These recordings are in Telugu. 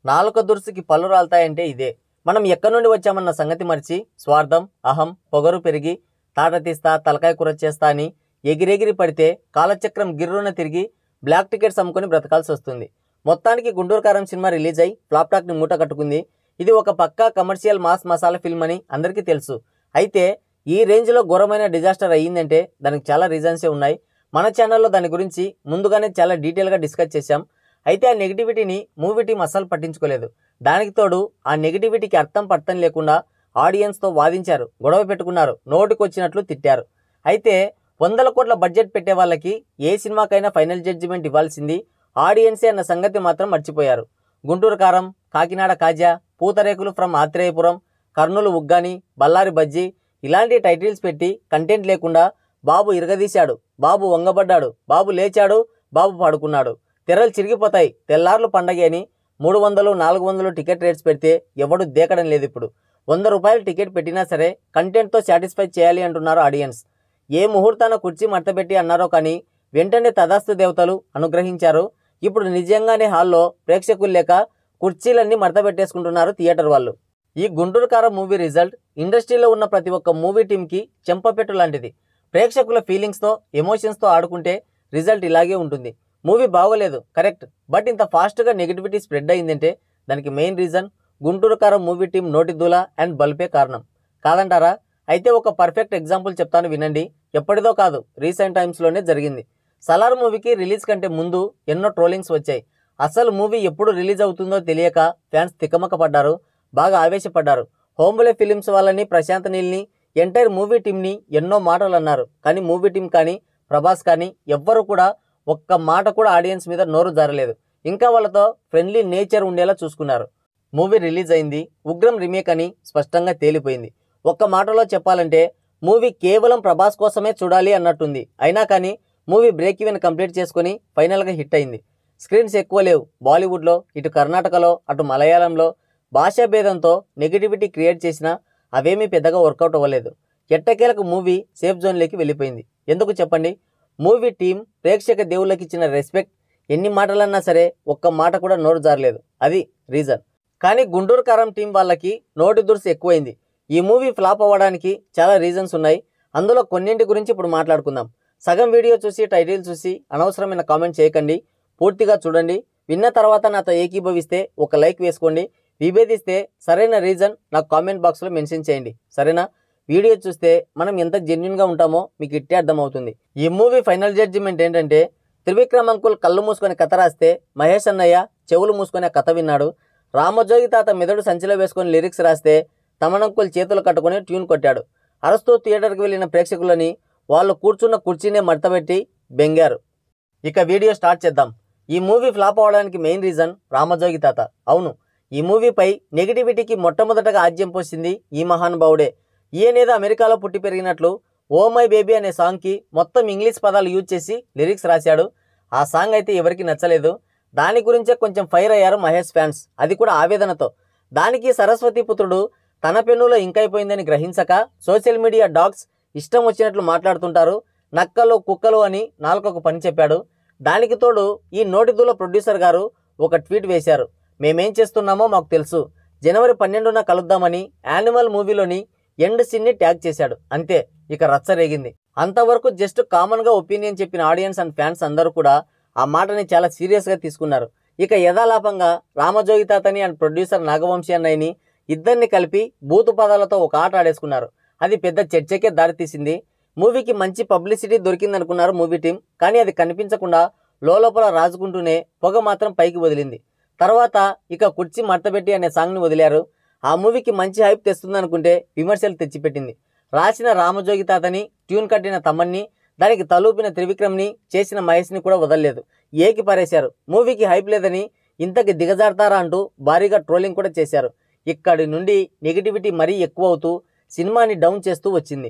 నాలుక దుర్సుకి పళ్ళు రాలుతాయంటే ఇదే. మనం ఎక్కడి నుండి వచ్చామన్న సంగతి మర్చి స్వార్థం, అహం, పొగరు పెరిగి తాట తీస్తా, తలకాయ కూరొచ్చేస్తా అని ఎగిరెగిరి పడితే కాలచక్రం గిర్రున తిరిగి బ్లాక్ టికెట్స్ అమ్ముకొని బ్రతకాల్సి వస్తుంది. మొత్తానికి గుంటూరు కారం సినిమా రిలీజ్ అయి ఫ్లాప్ టాక్ని మూట కట్టుకుంది. ఇది ఒక పక్కా కమర్షియల్ మాస్ మసాలా ఫిల్మ్ అని అందరికీ తెలుసు. అయితే ఈ రేంజ్లో ఘోరమైన డిజాస్టర్ అయ్యిందంటే దానికి చాలా రీజన్సే ఉన్నాయి. మన ఛానల్లో దాని గురించి ముందుగానే చాలా డీటెయిల్గా డిస్కస్ చేశాం. అయితే ఆ నెగిటివిటీని మూవీ టీం అస్సలు పట్టించుకోలేదు. దానికి తోడు ఆ నెగిటివిటీకి అర్థం లేకుండా ఆడియన్స్తో వాదించారు, గొడవ పెట్టుకున్నారు, నోటికొచ్చినట్లు తిట్టారు. అయితే 100 కోట్ల బడ్జెట్ పెట్టే వాళ్ళకి ఏ సినిమాకైనా ఫైనల్ జడ్జిమెంట్ ఇవ్వాల్సింది ఆడియన్సే అన్న సంగతి మాత్రం మర్చిపోయారు. గుంటూరు కారం, కాకినాడ కాజా, పూతరేకులు ఫ్రమ్ ఆత్రేయపురం, కర్నూలు ఉగ్గాని, బళ్ళారి బజ్జీ ఇలాంటి టైటిల్స్ పెట్టి కంటెంట్ లేకుండా బాబు ఇరగదీశాడు, బాబు వంగబడ్డాడు, బాబు లేచాడు, బాబు పడుకున్నాడు, తెరలు చిరిగిపోతాయి, తెల్లార్లు పండగ అని 300, 400 టికెట్ రేట్స్ పెడితే ఎవడు దేకడం లేదు. ఇప్పుడు 100 రూపాయలు టికెట్ పెట్టినా సరే కంటెంట్తో సాటిస్ఫై చేయాలి అంటున్నారు ఆడియన్స్. ఏ ముహూర్తాన కుర్చీ మడతపెట్టి అన్నారో కానీ వెంటనే తదాస్తు దేవతలు అనుగ్రహించారు. ఇప్పుడు నిజంగానే హాల్లో ప్రేక్షకులు లేక కుర్చీలన్నీ మడతపెట్టేసుకుంటున్నారు థియేటర్ వాళ్ళు. ఈ గుంటూరు కారం మూవీ రిజల్ట్ ఇండస్ట్రీలో ఉన్న ప్రతి ఒక్క మూవీ టీంకి చెంపపెట్టు లాంటిది. ప్రేక్షకుల ఫీలింగ్స్తో, ఎమోషన్స్తో ఆడుకుంటే రిజల్ట్ ఇలాగే ఉంటుంది. మూవీ బాగోలేదు కరెక్ట్, బట్ ఇంత ఫాస్ట్గా నెగిటివిటీ స్ప్రెడ్ అయిందంటే దానికి మెయిన్ రీజన్ గుంటూరు కారం మూవీ టీం నోటి దూల అండ్ బల్పే కారణం కాదంటారా? అయితే ఒక పర్ఫెక్ట్ ఎగ్జాంపుల్ చెప్తాను వినండి. ఎప్పటిదో కాదు, రీసెంట్ టైమ్స్లోనే జరిగింది. సలార్ మూవీకి రిలీజ్ కంటే ముందు ఎన్నో ట్రోలింగ్స్ వచ్చాయి. అసలు మూవీ ఎప్పుడు రిలీజ్ అవుతుందో తెలియక ఫ్యాన్స్ తికమక పడ్డారు, బాగా ఆవేశపడ్డారు. హోంబులే ఫిలిమ్స్ వాళ్ళని, ప్రశాంత్ నీల్ని, ఎంటైర్ మూవీ టీంని ఎన్నో మాటలు అన్నారు. కానీ మూవీ టీం కానీ ప్రభాస్ కానీ ఎవ్వరు కూడా ఒక్క మాట కూడా ఆడియన్స్ మీద నోరు జారలేదు. ఇంకా వాళ్ళతో ఫ్రెండ్లీ నేచర్ ఉండేలా చూసుకున్నారు. మూవీ రిలీజ్ అయింది, ఉగ్రం రీమేక్ అని స్పష్టంగా తేలిపోయింది. ఒక్క మాటలో చెప్పాలంటే మూవీ కేవలం ప్రభాస్ కోసమే చూడాలి అన్నట్టుంది. అయినా కానీ మూవీ బ్రేక్ ఈవెన్ కంప్లీట్ చేసుకుని ఫైనల్గా హిట్ అయింది. స్క్రీన్స్ ఎక్కువ లేవు బాలీవుడ్లో, ఇటు కర్ణాటకలో అటు మలయాళంలో. భాషా భేదంతో నెగిటివిటీ క్రియేట్ చేసినా అవేమీ పెద్దగా వర్కౌట్ అవ్వలేదు. ఎట్టకేలకు మూవీ సేఫ్ జోన్లోకి వెళ్ళిపోయింది. ఎందుకు చెప్పండి? మూవీ టీం ప్రేక్షక దేవుళ్ళకి ఇచ్చిన రెస్పెక్ట్ ఎన్ని మాటలన్నా సరే ఒక్క మాట కూడా నోరు జారలేదు. అది రీజన్. కానీ గుంటూరు కారం టీం వాళ్ళకి నోటి దురుసు ఎక్కువైంది. ఈ మూవీ ఫ్లాప్ అవ్వడానికి చాలా రీజన్స్ ఉన్నాయి. అందులో కొన్నింటి గురించి ఇప్పుడు మాట్లాడుకుందాం. సగం వీడియో చూసి టైటిల్ చూసి అనవసరమైన కామెంట్ చేయకండి, పూర్తిగా చూడండి. విన్న తర్వాత నాతో ఏకీభవిస్తే ఒక లైక్ వేసుకోండి, విభేదిస్తే సరైన రీజన్ నాకు కామెంట్ బాక్స్లో మెన్షన్ చేయండి, సరేనా? వీడియో చూస్తే మనం ఎంత జెన్యున్గా ఉంటామో మీకు ఇట్టే అర్థమవుతుంది. ఈ మూవీ ఫైనల్ జడ్జిమెంట్ ఏంటంటే, త్రివిక్రమ్ అంకుల్ కళ్ళు మూసుకొని కథ రాస్తే మహేష్ అన్నయ్య చెవులు మూసుకొని కథ విన్నాడు. రామజోగి తాత మెదడు సంచిలో వేసుకొని లిరిక్స్ రాస్తే తమనంకుల్ చేతులు కట్టుకొని ట్యూన్ కొట్టాడు. అరుస్తూ థియేటర్కి వెళ్ళిన ప్రేక్షకులని వాళ్ళు కూర్చున్న కుర్చీనే మడతపెట్టి బెంగారు. ఇక వీడియో స్టార్ట్ చేద్దాం. ఈ మూవీ ఫ్లాప్ అవడానికి మెయిన్ రీజన్ రామజోగి తాత. అవును, ఈ మూవీపై నెగిటివిటీకి మొట్టమొదటగా ఆజ్యం పోసింది ఈ మహానుభావుడే. ఈయనేదో అమెరికాలో పుట్టి పెరిగినట్లు ఓ మై బేబీ అనే సాంగ్కి మొత్తం ఇంగ్లీష్ పదాలు యూజ్ చేసి లిరిక్స్ రాశాడు. ఆ సాంగ్ అయితే ఎవరికి నచ్చలేదు. దాని గురించే కొంచెం ఫైర్ అయ్యారు మహేష్ ఫ్యాన్స్, అది కూడా ఆవేదనతో. దానికి సరస్వతి పుత్రుడు తన పెన్నులో ఇంకైపోయిందని గ్రహించక సోషల్ మీడియా డాగ్స్ ఇష్టం వచ్చినట్లు మాట్లాడుతుంటారు, నక్కలు కుక్కలు అని నాలుకకు పని చెప్పాడు. దానికి తోడు ఈ నోటిదూల ప్రొడ్యూసర్ గారు ఒక ట్వీట్ వేశారు. మేమేం చేస్తున్నామో మాకు తెలుసు, జనవరి 12న కలుద్దామని యానిమల్ మూవీలోని ఎండ్ సీన్ని ట్యాగ్ చేశాడు. అంతే, ఇక రచ్చ రేగింది. అంతవరకు జస్ట్ కామన్గా ఒపీనియన్ చెప్పిన ఆడియన్స్ అండ్ ఫ్యాన్స్ అందరూ కూడా ఆ మాటని చాలా సీరియస్గా తీసుకున్నారు. ఇక యథాలాపంగా రామజోగి తాతని అండ్ ప్రొడ్యూసర్ నాగవంశీ అన్నయ్యని ఇద్దరిని కలిపి బూతు పదాలతో ఒక ఆట ఆడేసుకున్నారు. అది పెద్ద చర్చకే దారితీసింది. మూవీకి మంచి పబ్లిసిటీ దొరికిందనుకున్నారు మూవీ టీం, కానీ అది కనిపించకుండా లోపల రాజుకుంటూనే పొగ మాత్రం పైకి వదిలింది. తర్వాత ఇక కుర్చీ మడతపెట్టి అనే సాంగ్ని వదిలారు. ఆ మూవీకి మంచి హైప్ తెస్తుందనుకుంటే విమర్శలు తెచ్చిపెట్టింది. రాసిన రామజోగి తాతని, ట్యూన్ కట్టిన తమన్ని, దానికి తలూపిన త్రివిక్రమ్ని, చేసిన మహేష్ని కూడా వదలలేదు, ఏకి పారేశారు. మూవీకి హైప్ లేదని ఇంతకి దిగజారుతారా అంటూ భారీగా ట్రోలింగ్ కూడా చేశారు. ఇక్కడి నుండి నెగిటివిటీ మరీ ఎక్కువ అవుతూ సినిమాని డౌన్ చేస్తూ వచ్చింది.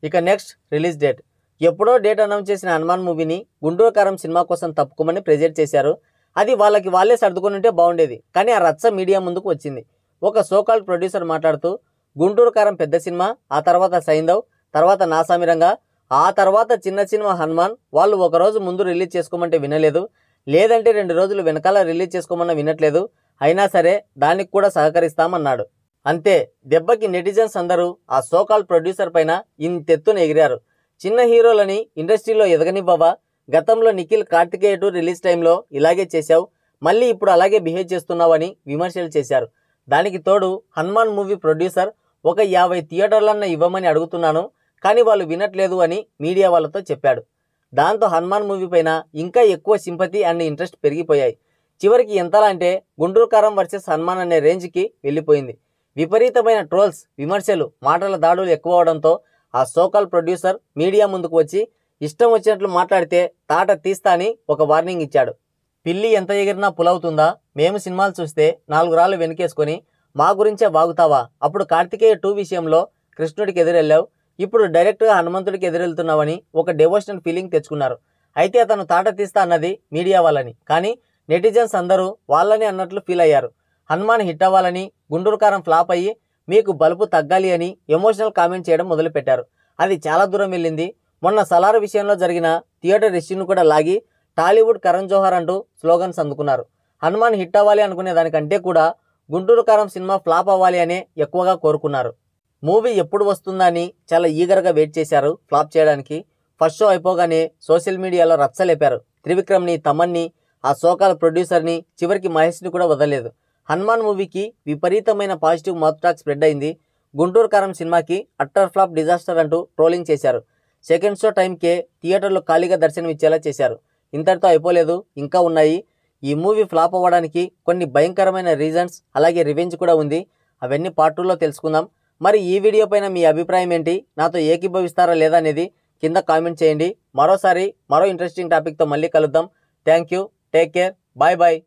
ఇక నెక్స్ట్ రిలీజ్ డేట్. ఎప్పుడో డేట్ అనౌన్స్ చేసిన హనుమాన్ మూవీని గుంటూరు కారం సినిమా కోసం తప్పుకోమని ప్రెజర్ చేశారు. అది వాళ్ళకి వాళ్ళే సర్దుకొని ఉంటే బాగుండేది, కానీ ఆ రచ్చ మీడియా ముందుకు వచ్చింది. ఒక సోకాల్ ప్రొడ్యూసర్ మాట్లాడుతూ, గుంటూరు కారం పెద్ద సినిమా, ఆ తర్వాత సైంధవ్, తర్వాత నాసామిరంగా, ఆ తర్వాత చిన్న సినిమా హనుమాన్. వాళ్ళు ఒకరోజు ముందు రిలీజ్ చేసుకోమంటే వినలేదు, లేదంటే 2 రోజులు వెనకాల రిలీజ్ చేసుకోమన్నా వినట్లేదు. అయినా సరే దానికి కూడా సహకరిస్తామన్నాడు. అంతే, దెబ్బకి నెటిజన్స్ అందరూ ఆ సోకాల్ ప్రొడ్యూసర్ పైన ఇంతెత్తున ఎగిరారు. చిన్న హీరోలని ఇండస్ట్రీలో ఎదగనివ్వవా? గతంలో నిఖిల్ కార్తికేయ 2 రిలీజ్ టైంలో ఇలాగే చేశావు, మళ్ళీ ఇప్పుడు అలాగే బిహేవ్ చేస్తున్నావని విమర్శలు చేశారు. దానికి తోడు హనుమాన్ మూవీ ప్రొడ్యూసర్ ఒక 50 థియేటర్లన్నా ఇవ్వమని అడుగుతున్నాను, కానీ వాళ్ళు వినట్లేదు అని మీడియా వాళ్ళతో చెప్పాడు. దాంతో హనుమాన్ మూవీ పైన ఇంకా ఎక్కువ సింపతి అండ్ ఇంట్రెస్ట్ పెరిగిపోయాయి. చివరికి ఎంతలా అంటే గుంటూరు కారం వర్సెస్ హనుమాన్ అనే రేంజ్కి వెళ్ళిపోయింది. విపరీతమైన ట్రోల్స్, విమర్శలు, మాటల దాడులు ఎక్కువ అవడంతో ఆ సోకాల్ ప్రొడ్యూసర్ మీడియా ముందుకు వచ్చి ఇష్టం వచ్చినట్లు మాట్లాడితే తాట తీస్తా అని ఒక వార్నింగ్ ఇచ్చాడు. పిల్లి ఎంత ఎగిరినా పులవుతుందా? మేము సినిమాలు చూస్తే 4 రాళ్ళు వెనుకేసుకొని మా గురించే వాగుతావా? అప్పుడు కార్తికేయ 2 విషయంలో కృష్ణుడికి ఎదురెళ్ళావు, ఇప్పుడు డైరెక్ట్గా హనుమంతుడికి ఎదురెళ్తున్నావని ఒక డెవోషనల్ ఫీలింగ్ తెచ్చుకున్నారు. అయితే అతను తాట తీస్తా అన్నది మీడియా వాళ్ళని, కానీ నెటిజన్స్ అందరూ వాళ్ళని అన్నట్లు ఫీల్ అయ్యారు. హనుమాన్ హిట్ అవ్వాలని, గుంటూరు కారం ఫ్లాప్ అయ్యి మీకు బలుపు తగ్గాలి అని ఎమోషనల్ కామెంట్ చేయడం మొదలుపెట్టారు. అది చాలా దూరం వెళ్ళింది. మొన్న సలార్ విషయంలో జరిగిన థియేటర్ ఇష్యూను కూడా లాగి టాలీవుడ్ కరణ్ జోహర్ అంటూ స్లోగన్స్ అందుకున్నారు. హనుమాన్ హిట్ అవ్వాలి అనుకునే దానికంటే కూడా గుంటూరు కారం సినిమా ఫ్లాప్ అవ్వాలి అనే ఎక్కువగా కోరుకున్నారు. మూవీ ఎప్పుడు వస్తుందా అని చాలా ఈగర్గా వెయిట్ చేశారు ఫ్లాప్ చేయడానికి. ఫస్ట్ షో అయిపోగానే సోషల్ మీడియాలో రచ్చలేపారు. త్రివిక్రమ్ని, తమన్ని, ఆ సోకాల్ ప్రొడ్యూసర్ని, చివరికి మహేష్ని కూడా వదలలేదు. హనుమాన్ మూవీకి విపరీతమైన పాజిటివ్ మౌత్ టాక్ స్ప్రెడ్ అయింది. గుంటూరు కారం సినిమాకి అట్టర్ ఫ్లాప్, డిజాస్టర్ అంటూ ట్రోలింగ్ చేశారు. సెకండ్ షో టైంకే థియేటర్లో ఖాళీగా దర్శనం ఇచ్చేలా చేశారు. ఇంతటితో అయిపోలేదు, ఇంకా ఉన్నాయి. ఈ మూవీ ఫ్లాప్ అవ్వడానికి కొన్ని భయంకరమైన రీజన్స్, అలాగే రివెంజ్ కూడా ఉంది. అవన్నీ పార్ట్ 2లో తెలుసుకుందాం. మరి ఈ వీడియో పైన మీ అభిప్రాయం ఏంటి? నాతో ఏకీభవిస్తారా లేదా అనేది కింద కామెంట్ చేయండి. మరో ఇంట్రెస్టింగ్ టాపిక్తో మళ్ళీ కలుద్దాం. Thank you, take care, bye bye.